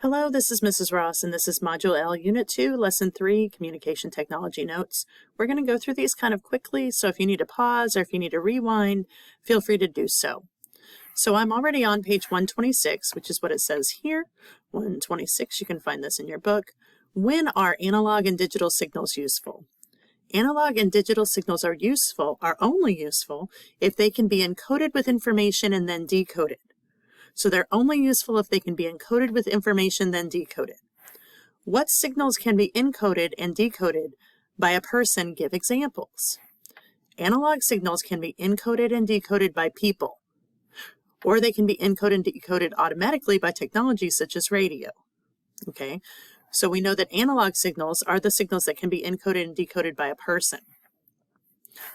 Hello, this is Mrs. Ross, and this is Module L, Unit 2, Lesson 3, Communication Technology Notes. We're going to go through these kind of quickly, so if you need to pause or if you need to rewind, feel free to do so. So I'm already on page 126, which is what it says here. 126, you can find this in your book. When are analog and digital signals useful? Analog and digital signals are only useful if they can be encoded with information and then decoded. So they're only useful if they can be encoded with information, then decoded. What signals can be encoded and decoded by a person? Give examples. Analog signals can be encoded and decoded by people, or they can be encoded and decoded automatically by technology such as radio. Okay, so we know that analog signals are the signals that can be encoded and decoded by a person.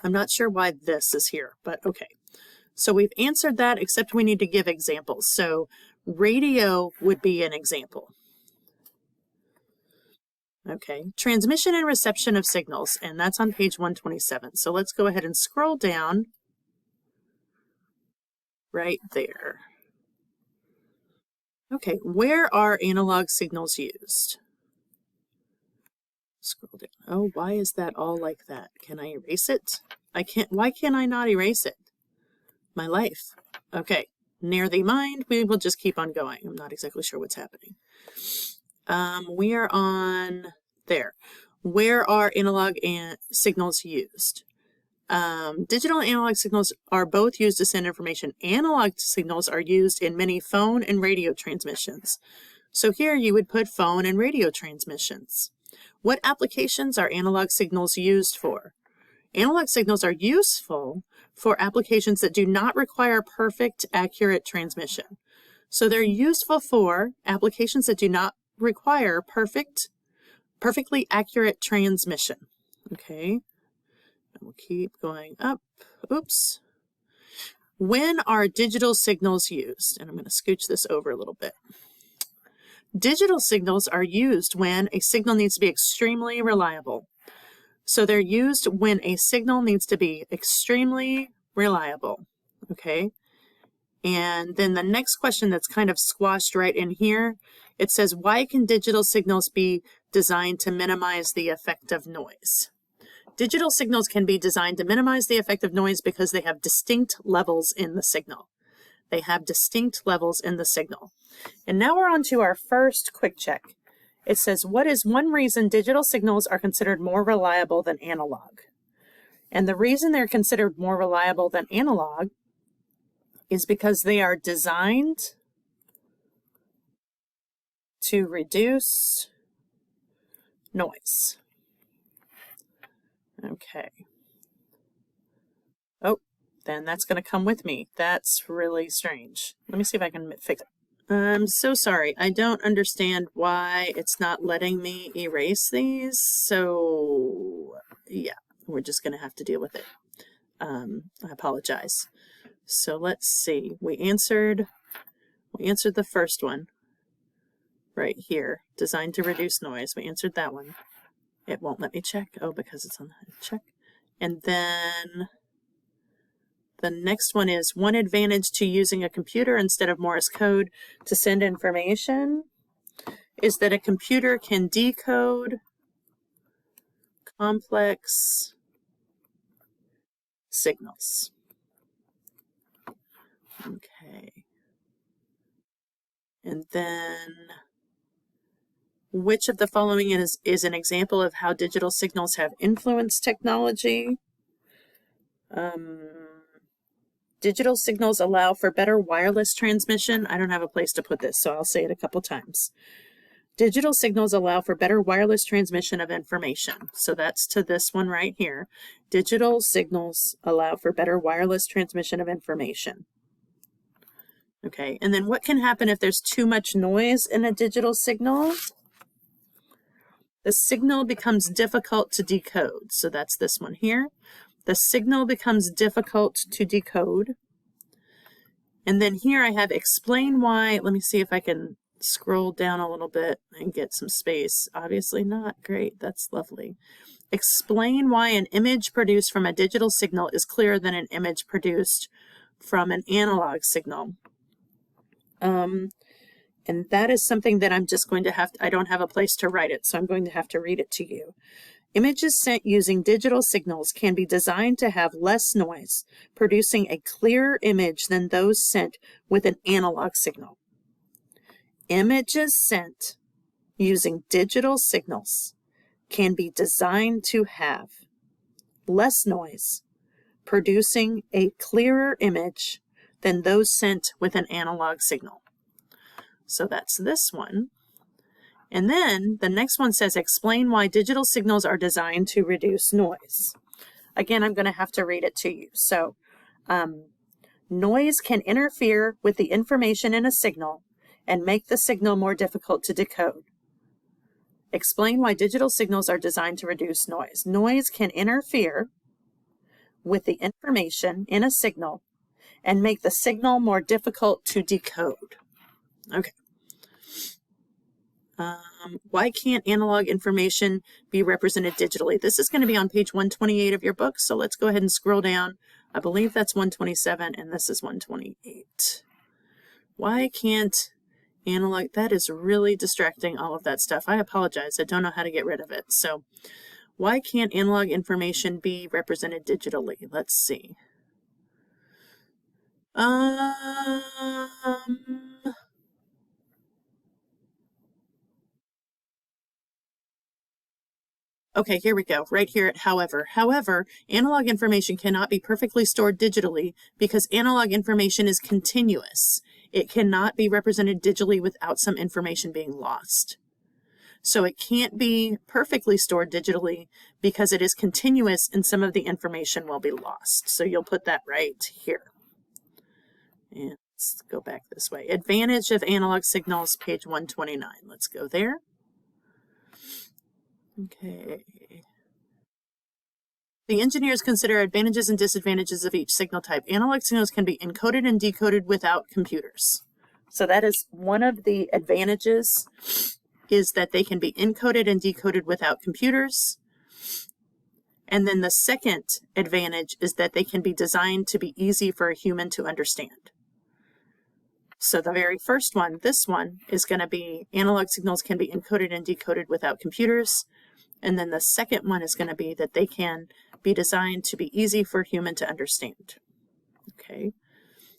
I'm not sure why this is here, but okay. So we've answered that, except we need to give examples. So radio would be an example. Okay, transmission and reception of signals, and that's on page 127. So let's go ahead and scroll down right there. Okay, where are analog signals used? Scroll down. Oh, why is that all like that? Can I erase it? I can't. Why can I not erase it? My life. Okay, near the mind, we will just keep on going. I'm not exactly sure what's happening. We are on there. Where are analog and signals used? Digital and analog signals are both used to send information. Analog signals are used in many phone and radio transmissions. So here you would put phone and radio transmissions. What applications are analog signals used for? Analog signals are useful for applications that do not require perfect, accurate transmission. So they're useful for applications that do not require perfectly accurate transmission. Okay, and we'll keep going up. Oops. When are digital signals used? And I'm going to scooch this over a little bit. Digital signals are used when a signal needs to be extremely reliable. So they're used when a signal needs to be extremely reliable, okay? And then the next question that's kind of squashed right in here, it says, why can digital signals be designed to minimize the effect of noise? Digital signals can be designed to minimize the effect of noise because they have distinct levels in the signal. They have distinct levels in the signal. And now we're on to our first quick check. It says, what is one reason digital signals are considered more reliable than analog? And the reason they're considered more reliable than analog is because they are designed to reduce noise. Okay. Oh, then that's going to come with me. That's really strange. Let me see if I can fix it. I'm so sorry. I don't understand why it's not letting me erase these. So yeah, we're just going to have to deal with it. I apologize. So let's see. We answered the first one right here, designed to reduce noise. We answered that one. It won't let me check. Oh, because it's on the check. And then the next one is one advantage to using a computer instead of Morse code to send information is that a computer can decode complex signals. Okay. And then which of the following is an example of how digital signals have influenced technology? Digital signals allow for better wireless transmission. I don't have a place to put this, so I'll say it a couple times. Digital signals allow for better wireless transmission of information. So that's to this one right here. Digital signals allow for better wireless transmission of information. Okay, and then what can happen if there's too much noise in a digital signal? The signal becomes difficult to decode. So that's this one here. The signal becomes difficult to decode. And then here I have explain why. Let me see if I can scroll down a little bit and get some space. Obviously not. Great. That's lovely. Explain why an image produced from a digital signal is clearer than an image produced from an analog signal. And that is something that I'm just going to have I don't have a place to write it, so I'm going to have to read it to you. Images sent using digital signals can be designed to have less noise, producing a clearer image than those sent with an analog signal. Images sent using digital signals can be designed to have less noise, producing a clearer image than those sent with an analog signal. So that's this one. And then the next one says, explain why digital signals are designed to reduce noise. Again, I'm going to have to read it to you. So, noise can interfere with the information in a signal and make the signal more difficult to decode. Explain why digital signals are designed to reduce noise. Noise can interfere with the information in a signal and make the signal more difficult to decode. Okay. Why can't analog information be represented digitally? This is going to be on page 128 of your book, so let's go ahead and scroll down. I believe that's 127, and this is 128. Why can't analog, that is really distracting, all of that stuff. I apologize, I don't know how to get rid of it. So why can't analog information be represented digitally? Let's see. Okay, here we go, right here at however. However, analog information cannot be perfectly stored digitally because analog information is continuous. It cannot be represented digitally without some information being lost. So it can't be perfectly stored digitally because it is continuous and some of the information will be lost. So you'll put that right here. And let's go back this way. Advantage of analog signals, page 129. Let's go there. Okay. The engineers consider advantages and disadvantages of each signal type. Analog signals can be encoded and decoded without computers. So that is one of the advantages, is that they can be encoded and decoded without computers. And then the second advantage is that they can be designed to be easy for a human to understand. So the very first one, this one, is going to be analog signals can be encoded and decoded without computers. And then the second one is going to be that they can be designed to be easy for a human to understand. Okay,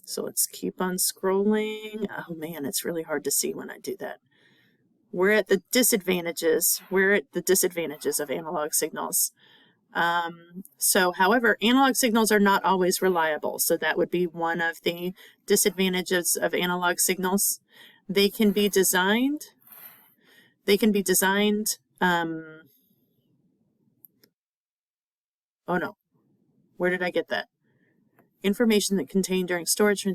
so let's keep on scrolling. Oh man, it's really hard to see when I do that. We're at the disadvantages. We're at the disadvantages of analog signals. However, analog signals are not always reliable. So that would be one of the disadvantages of analog signals. They can be designed. Oh no, where did I get that? Information that contained during storage.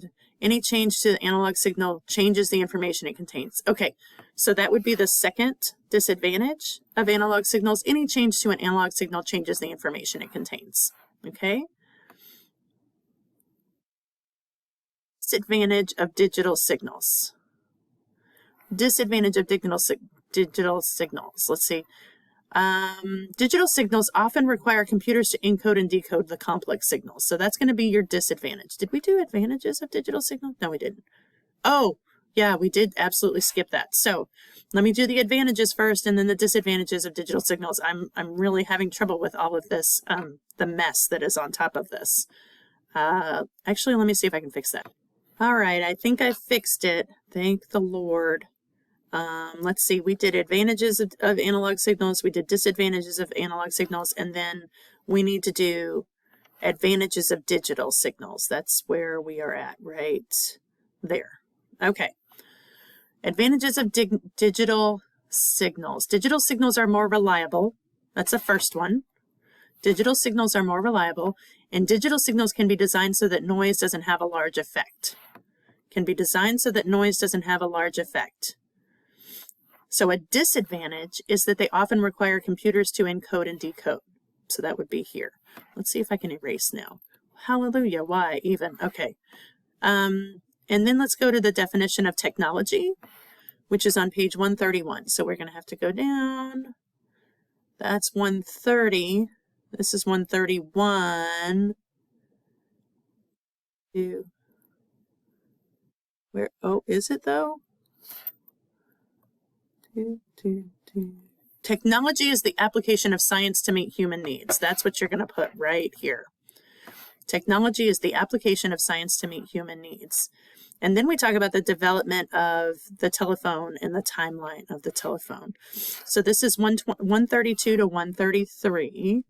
Any change to the analog signal changes the information it contains. Okay, so that would be the second disadvantage of analog signals. Any change to an analog signal changes the information it contains. Okay. Disadvantage of digital signals. Disadvantage of digital signals. Let's see. Digital signals often require computers to encode and decode the complex signals. So that's going to be your disadvantage. Did we do advantages of digital signals? No, we didn't. Oh, yeah, we did absolutely skip that. So let me do the advantages first and then the disadvantages of digital signals. I'm really having trouble with all of this, the mess that is on top of this. Actually, let me see if I can fix that. All right, I think I fixed it. Thank the Lord. Let's see, we did advantages of analog signals, we did disadvantages of analog signals, and then we need to do advantages of digital signals. That's where we are at, right there. Okay. Advantages of digital signals. Digital signals are more reliable. That's the first one. Digital signals are more reliable, and digital signals can be designed so that noise doesn't have a large effect. Can be designed so that noise doesn't have a large effect. So a disadvantage is that they often require computers to encode and decode. So that would be here. Let's see if I can erase now. Hallelujah, why even? Okay. And then let's go to the definition of technology, which is on page 131. So we're going to have to go down. That's 130. This is 131. Where, oh, is it though? Technology is the application of science to meet human needs. That's what you're going to put right here. Technology is the application of science to meet human needs. And then we talk about the development of the telephone and the timeline of the telephone. So this is 132 to 133.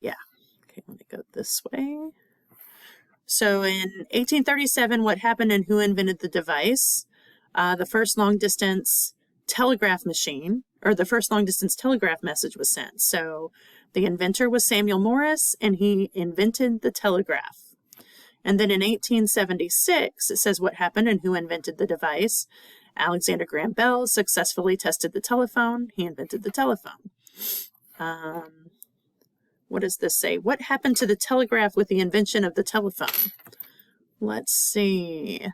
Yeah. Okay, let me go this way. So in 1837, what happened and who invented the device? The first long distance telegraph machine, or the first long distance telegraph message was sent. So the inventor was Samuel Morse, and he invented the telegraph. And then in 1876, it says what happened and who invented the device. Alexander Graham Bell successfully tested the telephone. He invented the telephone. What does this say? What happened to the telegraph with the invention of the telephone? Let's see.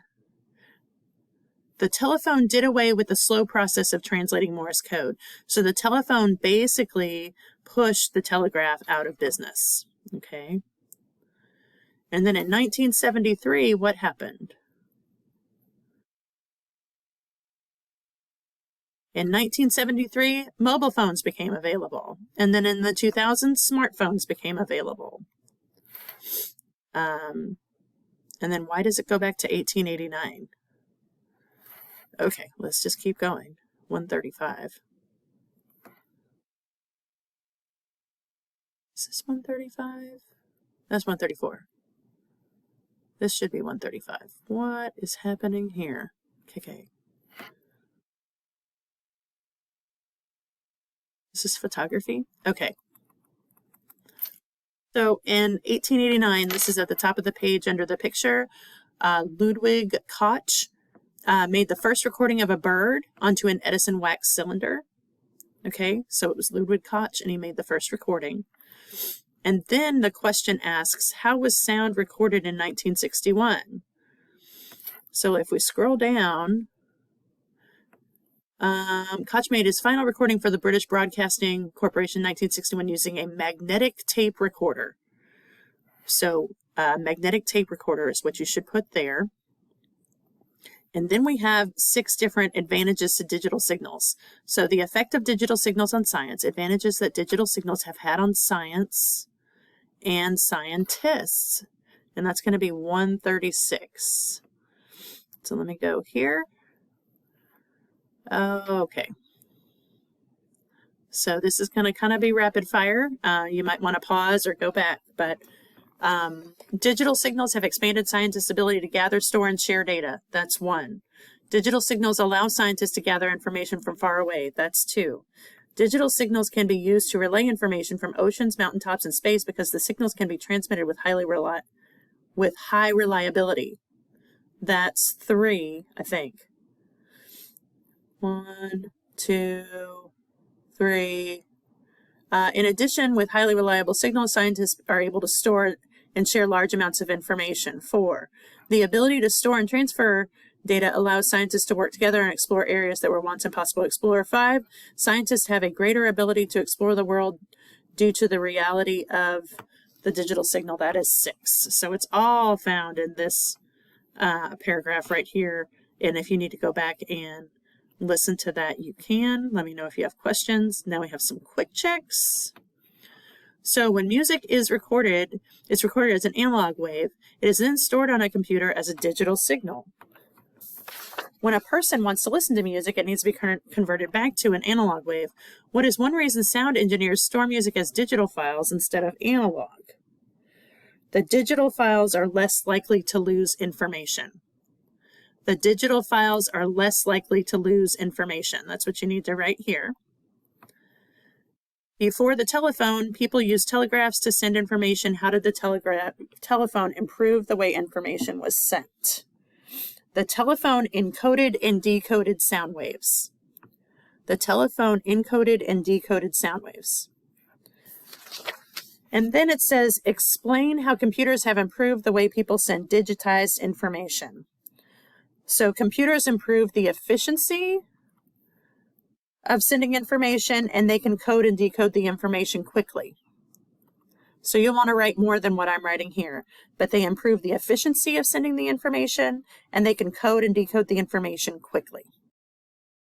The telephone did away with the slow process of translating Morse code. So the telephone basically pushed the telegraph out of business. Okay. And then in 1973, what happened? In 1973, mobile phones became available. And then in the 2000s, smartphones became available. And then why does it go back to 1889? Okay, let's just keep going. 135. Is this 135? That's 134. This should be 135. What is happening here? Okay. This is photography? Okay. So in 1889, this is at the top of the page under the picture, Ludwig Koch made the first recording of a bird onto an Edison wax cylinder. Okay, so it was Ludwig Koch, and he made the first recording. And then the question asks, how was sound recorded in 1961? So if we scroll down, Koch made his final recording for the British Broadcasting Corporation in 1961 using a magnetic tape recorder. So magnetic tape recorder is what you should put there. And then we have 6 different advantages to digital signals. So the effect of digital signals on science, advantages that digital signals have had on science and scientists. And that's going to be 136. So let me go here. Okay. So this is going to kind of be rapid fire. You might want to pause or go back, but digital signals have expanded scientists' ability to gather, store, and share data. That's 1. Digital signals allow scientists to gather information from far away. That's 2. Digital signals can be used to relay information from oceans, mountaintops, and space because the signals can be transmitted with high reliability. That's 3, I think. 1, 2, 3. In addition, with highly reliable signals, scientists are able to store and share large amounts of information. 4. The ability to store and transfer data allows scientists to work together and explore areas that were once impossible to explore. 5. Scientists have a greater ability to explore the world due to the reality of the digital signal. That is 6. So it's all found in this paragraph right here. And if you need to go back and listen to that, you can. Let me know if you have questions. Now we have some quick checks. So when music is recorded, it's recorded as an analog wave. It is then stored on a computer as a digital signal. When a person wants to listen to music, it needs to be converted back to an analog wave. What is one reason sound engineers store music as digital files instead of analog? The digital files are less likely to lose information. The digital files are less likely to lose information. That's what you need to write here. Before the telephone, people used telegraphs to send information. How did the telephone improve the way information was sent? The telephone encoded and decoded sound waves. The telephone encoded and decoded sound waves. And then it says, explain how computers have improved the way people send digitized information. So computers improve the efficiency of sending information, and they can code and decode the information quickly. So you'll want to write more than what I'm writing here, but they improve the efficiency of sending the information, and they can code and decode the information quickly.